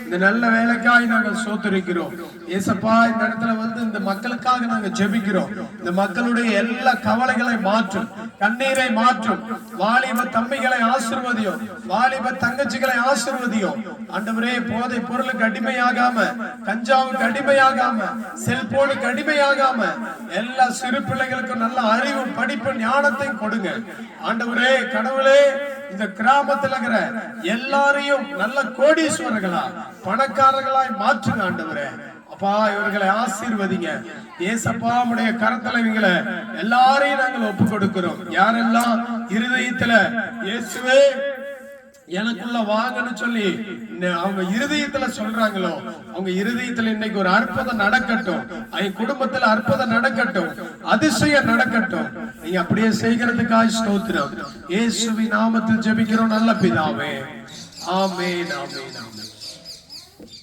இந்த நல்ல வேலைக்காய் நாங்கள் சோதரிக்கிறோம் ஏசப்பா. இந்த இடத்துல இந்த மக்களுக்காக நாங்க ஜெபிக்கிறோம். இந்த மக்களுடைய எல்லா கவலைகளை மாற்றும், கண்ணீரை மாற்றும். வாலிப தம்பிகளை ஆசீர்வதியும், வாலிப தங்கச்சிகளை ஆசீர்வதியும் ஆண்டவரே. போதை பொருளுக்கு அடிமையாகாம, கஞ்சாவுக்கு அடிமையாகாம, செல்போனுக்கு அடிமையாகாம எல்லா சிறு பிள்ளைகளுக்கும் நல்ல அறிவு, படிப்பு, ஞானத்தையும் கொடுங்க ஆண்டவரே. கடவுளே, இந்த கிராமத்தில் இருக்கிற எல்லாரையும் நல்ல கோடீஸ்வரர்களா, பணக்காரர்களாய் மாற்றுங்க ஆண்டவரே. அப்பா, இவர்களை ஆசீர்வதிங்க ஏசப்பா. உடைய கரத்துல இவங்களை எல்லாரையும் நாங்கள் ஒப்பு கொடுக்கிறோம். யாரெல்லாம் இருதயத்துல இயேசுவே எனக்குள்ள வாங்கன்னு சொல்லி அவங்க இருதயத்துல சொல்றாங்களோ, அவங்க இருதயத்துல இன்னைக்கு ஒரு அற்புதம் நடக்கட்டும். அவங்க குடும்பத்துல அற்புதம் நடக்கட்டும், அதிசயம் நடக்கட்டும். நீங்க அப்படியே செய்கிறதுக்காக ஸ்தோத்திரம். இயேசுவின் நாமத்தில் ஜெபிக்கிறோம் நல்ல பிதாவே. ஆமென், ஆமென், ஆமென்.